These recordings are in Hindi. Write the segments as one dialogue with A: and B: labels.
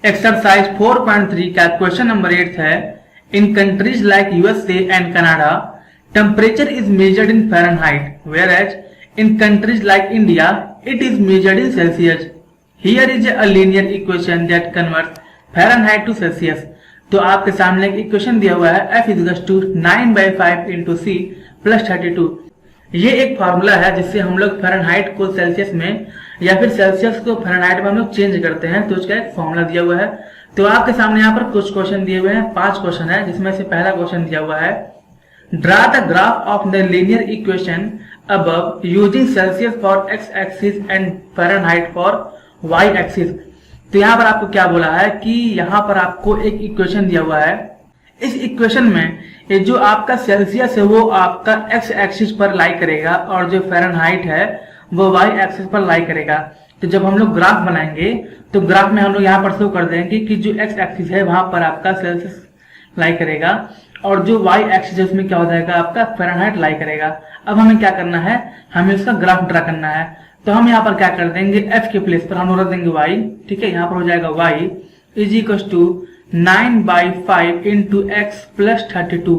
A: एक्सरसाइज 4.3 का क्वेश्चन नंबर 8 है। In countries like USA and Canada temperature is measured in Fahrenheit, whereas in countries like India it is measured in Celsius. Here is a linear equation that converts Fahrenheit to Celsius. तो आपके सामने एक इक्वेशन दिया हुआ है F = 9/5 × C + 32। ये एक फार्मूला है जिससे हम लोग फ़ारेनहाइट को सेल्सियस में या फिर सेल्सियस को फ़ारेनहाइट में हम लोग चेंज करते हैं, तो उसका एक फॉर्मूला दिया हुआ है। तो आपके सामने यहाँ पर कुछ क्वेश्चन दिए हुए हैं, 5 क्वेश्चन है, जिसमें से पहला क्वेश्चन दिया हुआ है draw the graph of the linear equation above using Celsius for x axis and Fahrenheit for y axis। तो यहाँ पर आपको क्या बोला है कि यहाँ पर आपको एक इक्वेशन दिया हुआ है। इस इक्वेशन में ये जो आपका सेल्सियस है वो आपका x एक्सिस पर लाई करेगा और जो फ़ारेनहाइट है वो y एक्सिस पर लाई करेगा। तो जब हम लोग ग्राफ बनाएंगे तो ग्राफ में हम लोग यहाँ पर शो कर देंगे कि जो x एक्सिस है वहां पर आपका सेल्सियस लाई करेगा और जो y एक्सिस है उसमें क्या हो जाएगा, आपका फ़ारेनहाइट लाई करेगा। अब हमें क्या करना है, हमें उसका ग्राफ ड्रा करना है। तो हम यहाँ पर क्या कर देंगे, f के प्लेस पर हम रख देंगे y, ठीक है। यहाँ पर हो जाएगा y = 9/5 × x + 32।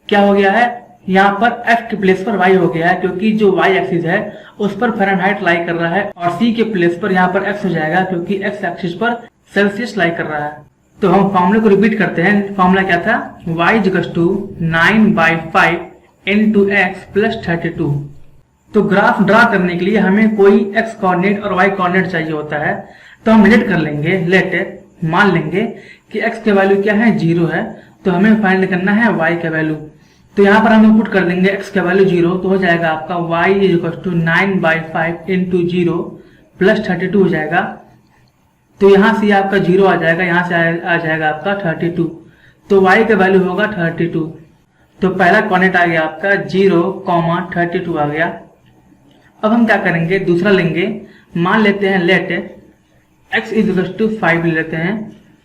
A: क्या हो गया है, यहाँ पर f के प्लेस पर y हो गया है क्योंकि जो y एक्सिस है उस पर फ़ारेनहाइट लाई कर रहा है, और c के प्लेस पर यहाँ पर x हो जाएगा क्योंकि x एक्सिस पर सेल्सियस लाई कर रहा है। तो हम फॉर्मूले को रिपीट करते हैं। फॉर्मूला क्या था, y = 9/5 × x + 32। तो ग्राफ ड्रा करने के लिए हमें कोई x कोऑर्डिनेट और y कोऑर्डिनेट चाहिए होता है। तो हम लेट कर लेंगे, लेट मान लेंगे कि x के वैल्यू क्या है, 0 है, तो हमें फाइंड करना है y का वैल्यू। तो यहाँ पर हम पुट कर देंगे x का वैल्यू 0, तो हो जाएगा आपका y = 9/5 × 0 + 32 हो जाएगा। तो यहाँ से आपका 0 आ जाएगा, यहाँ से आ जाएगा आपका 32, तो y का वैल्यू होगा 32। तो पहला कोऑर्डिनेट आ गया आपका 0, 32 आ गया। अब हम क्या करेंगे, दूसरा लेंगे, मान लेते हैं लेट x = 5 ले लेते हैं।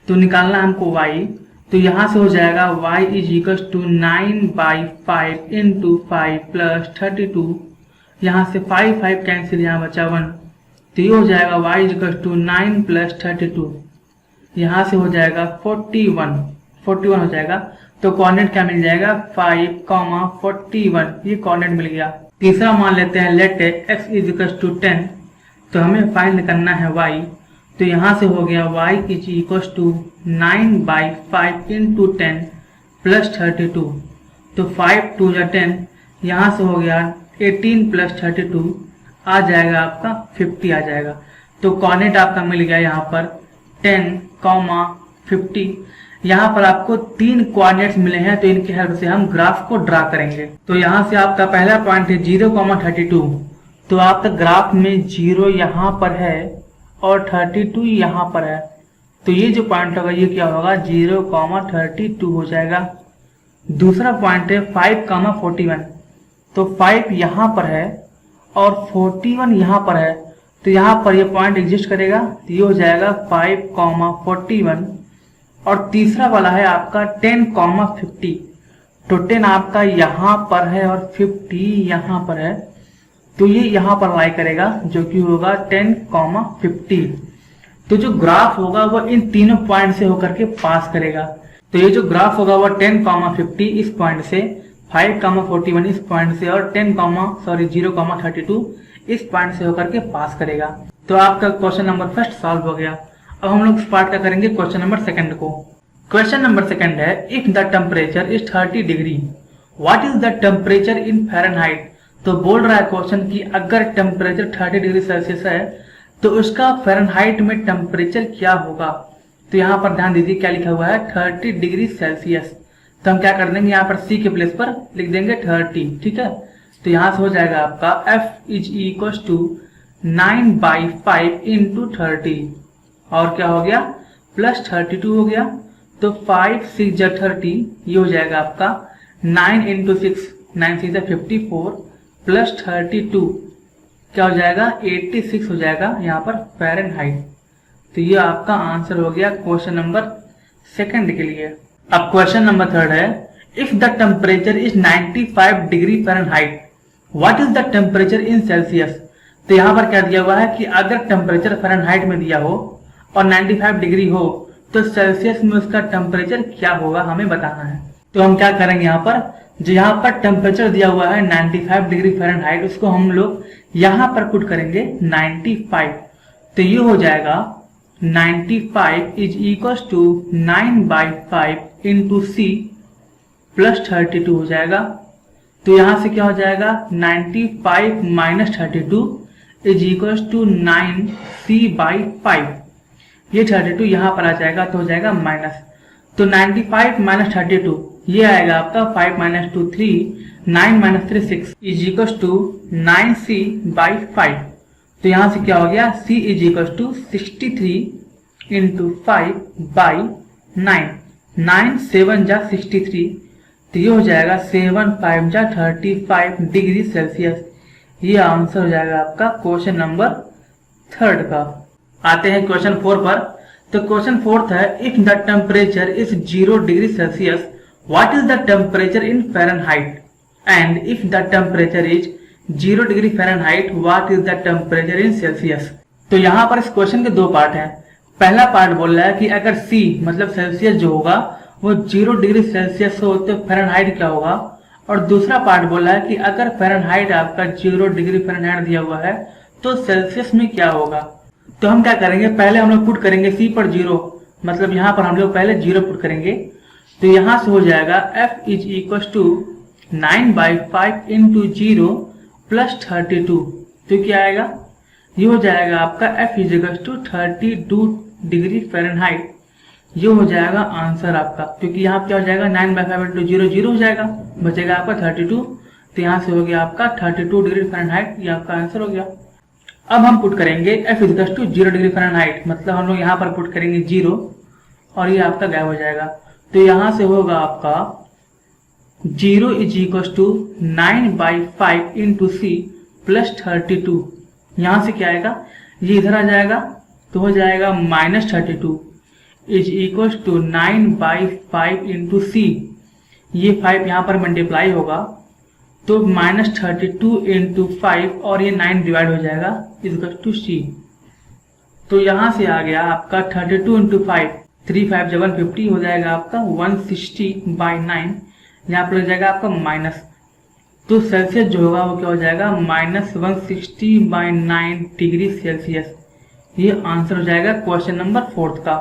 A: तो निकालना हमको y, तो यहाँ से हो जाएगा y = 9/5 × 5 + 32। यहाँ से 5 कैंसिल, यहाँ बचा 1, तो ये हो जाएगा y = 9 + 32। यहाँ से हो जाएगा 41 हो जाएगा। तो कोऑर्डिनेट क्या मिल जाएगा, 5, 41, ये कोऑर्डिनेट मिल गया। तीसरा मान लेते हैं लेट x = 10। तो हमें फाइंड करना है y, तो यहाँ से हो गया y = 9/5 × 10 + 32। तो 5 2 या 10, यहाँ से हो गया 18 + 32, आ जाएगा आपका 50 आ जाएगा। तो कोऑर्डिनेट आपका मिल गया यहाँ पर 10, 50। यहाँ पर आपको 3 कोऑर्डिनेट्स मिले हैं, तो इनकी हेल्प से हम ग्राफ को ड्रा करेंगे। तो यहाँ से आपका पहला पॉइंट है 0, 32। तो आपका ग्राफ में 0 यहाँ पर है और 32 यहाँ पर है, तो ये जो पॉइंट होगा ये क्या होगा, 0, 32 हो जाएगा। दूसरा पॉइंट है 5, 41। तो 5 यहाँ पर है और 41 यहाँ पर है, तो यहाँ पर ये पॉइंट एग्जिस्ट करेगा, तो ये हो जाएगा 5, 41। और तीसरा वाला है आपका 10, 50। तो 10 आपका यहाँ पर है और 50 यहाँ पर है, तो ये यहाँ पर लाई करेगा जो कि होगा 10, 50। तो जो ग्राफ होगा वो इन तीनों पॉइंट से होकर के पास करेगा। तो ये जो ग्राफ होगा वो 10, 50 इस पॉइंट से, 5, 41 इस पॉइंट से और 0, 32 इस पॉइंट से होकर के पास करेगा। तो आपका क्वेश्चन नंबर फर्स्ट सॉल्व हो गया। अब हम लोग स्टार्ट क्या करेंगे क्वेश्चन नंबर सेकंड को। क्वेश्चन नंबर सेकंड है if the temperature is 30 degree what is the temperature in Fahrenheit. तो बोल रहा है क्वेश्चन कि अगर टेम्परेचर 30 डिग्री सेल्सियस है तो उसका फ़ारेनहाइट में टेम्परेचर क्या होगा। तो यहाँ पर ध्यान दीजिए क्या लिखा हुआ है, 30 डिग्री सेल्सियस। तो हम क्या कर देंगे, यहाँ पर c के प्लेस पर लिख देंगे 30, ठीक है। तो यहाँ से हो जाएगा आपका f = 9/5 × 30 और क्या हो गया, +32 हो गया। तो 5, 6 या 30, ये हो जाएगा आपका 9 × 6, 9 6 54 +32 क्या हो जाएगा, 86 हो जाएगा यहाँ पर फ़ारेनहाइट। तो ये आपका आंसर हो गया क्वेश्चन नंबर सेकंड के लिए। अब क्वेश्चन नंबर थर्ड है if the temperature is 95 degree Fahrenheit what is the temperature in Celsius. तो यहाँ पर क्या दिया हुआ है कि अगर टेम्परेचर फ़ारेनहाइट में दिया हो और 95 डिग्री हो तो सेल्सियस में उसका टेम्परेचर क्या होगा हमें बताना है। तो हम क्या करेंगे, यहाँ पर जो यहाँ पर टेम्परेचर दिया हुआ है 95 डिग्री फ़ारेनहाइट, उसको हम लोग यहाँ पर पुट करेंगे 95। तो ये हो जाएगा 95 is equal to 9/5 into c plus 32 हो जाएगा। तो यहाँ से क्या हो जाएगा 95 minus 32 is equal to 9c/5। ये 32 यहाँ पर आ जाएगा तो हो जाएगा माइनस। तो 95 माइनस 32 ये आएगा आपका 5 minus 2 3, 9 minus 3 6 is equal to 9c/5। तो यहाँ से क्या हो गया c is equal to 63 into 5/9, 9 7 जा 63, तो ये हो जाएगा 7 5 जा 35 डिग्री सेल्सियस। ये आंसर हो जाएगा आपका क्वेश्चन नंबर 3 का। आते हैं क्वेश्चन 4 पर। तो क्वेश्चन 4 है, if the temperature is 0 degree Celsius what is the temperature in Fahrenheit, and if the temperature is 0 degree Fahrenheit what is the temperature in Celsius. तो यहाँ पर इस क्वेश्चन के दो पार्ट हैं। पहला पार्ट बोल रहा है कि अगर C मतलब सेल्सियस जो होगा वो 0 डिग्री सेल्सियस हो तो फ़ारेनहाइट क्या होगा, और दूसरा पार्ट बोल रहा है कि अगर फ़ारेनहाइट आपका 0 डिग्री फ़ारेनहाइट दिया हुआ है तो सेल्सियस में क्या होगा। तो हम क्या करेंगे, पहले हम लोग पुट करेंगे C पर 0, मतलब यहाँ पर हम लोग पहले 0 पुट करेंगे। तो यहाँ से हो जाएगा F is equal to 9/5 into 0 plus 32। तो क्या आएगा, ये हो जाएगा आपका F is equal to 32 degree Fahrenheit. ये हो जाएगा आंसर आपका, क्योंकि यहाँ क्या हो जाएगा 9/5 इंटू 0 0 हो जाएगा, बचेगा आपका 32। तो यहाँ से हो गया आपका 32 डिग्री फ़ारेनहाइट, ये आपका आंसर हो गया। अब हम पुट करेंगे F is to 0 degree Fahrenheit, मतलब हम लोग यहाँ पर पुट करेंगे 0 और ये आपका गायब हो जाएगा। तो यहाँ से होगा आपका 0 is equal to 9/5 into c plus 32। यहाँ से क्या आएगा, ये इधर आ जाएगा तो हो जाएगा minus 32 is equal to 9/5 into C, ये 5 यहाँ पर मल्टीप्लाई होगा तो माइनस 32 इंटू 5 और ये 9 डिवाइड हो जाएगा इक्वल टू सी। तो यहाँ से आ गया आपका 32 इंटू 5, 3 5 जा 150 हो जाएगा आपका 160/9, यहाँ पर हो जाएगा आपका माइनस। तो सेल्सियस जो होगा वो क्या हो जाएगा माइनस 160/9 डिग्री सेल्सियस। ये आंसर हो जाएगा क्वेश्चन नंबर 4 का।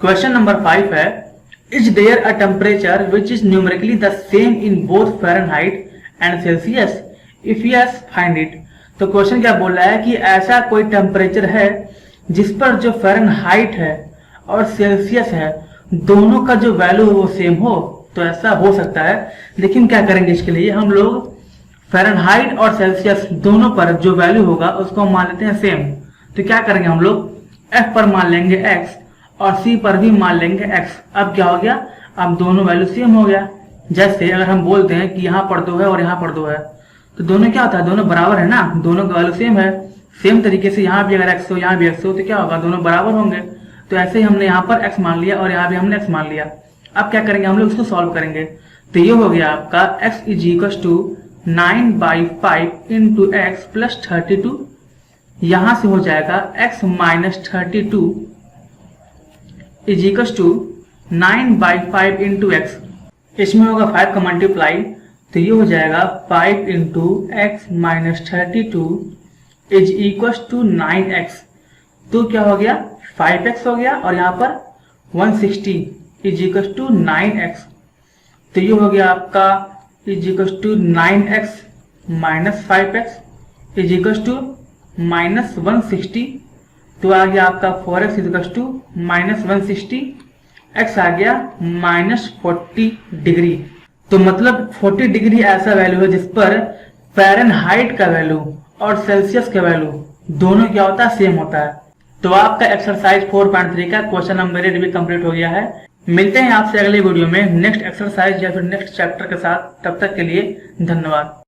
A: क्वेश्चन नंबर 5 है, is there a temperature which is numerically the same in both Fahrenheit and Celsius, if yes find it. तो क्वेश्चन क्या बोल रहा है कि ऐसा कोई टेम्परेचर है जिस पर जो फ़ारेनहाइट है और सेल्सियस है दोनों का जो वैल्यू है वो सेम हो। तो ऐसा हो सकता है, लेकिन क्या करेंगे इसके लिए हम लोग फ़ारेनहाइट और सेल्सियस दोनों पर जो वैल्यू होगा उसको हम मान लेते हैं सेम। तो क्या करेंगे हम लोग F पर मान लेंगे x और C पर भी मान लेंगे x। अब क्या हो गया, अब दोनों वैल्यू सेम हो गया। जैसे अगर हम बोलते हैं कि यहाँ पर 2 है और यहाँ पर 2 है तो दोनों क्या होता है, दोनों बराबर है ना, दोनों का वैल्यू सेम है। सेम तरीके से यहाँ भी अगर x हो यहाँ भी x हो तो क्या होगा, दोनों बराबर होंगे। तो ऐसे ही हमने यहाँ पर x मान लिया और यहाँ भी हमने x मान लिया। अब क्या करेंगे हम लोग इसको सॉल्व करेंगे। तो ये हो गया आपका x is equal to 9/5 into x plus 32। यहाँ से हो जाएगा x माइनस 32 is equal to 9/5 into x. इसमें होगा 5 का मल्टीप्लाई, तो ये हो जाएगा 5 into x minus 32 is equal to 9x। तो क्या हो गया 5x हो गया और यहाँ पर 160 इज इक्वल टू 9x। तो ये हो गया आपका is equal to 9x minus 5x is equal to minus 160। तो आ गया आपका 4x is equal to minus 160, x आ गया माइनस 40 डिग्री। तो मतलब 40 डिग्री ऐसा वैल्यू है जिस पर फ़ारेनहाइट का वैल्यू और सेल्सियस का वैल्यू दोनों क्या होता है, सेम होता है। तो आपका एक्सरसाइज 4.3 का क्वेश्चन नंबर 8 भी कंप्लीट हो गया है। मिलते हैं आपसे अगले वीडियो में नेक्स्ट एक्सरसाइज या फिर नेक्स्ट चैप्टर के साथ। तब तक के लिए धन्यवाद।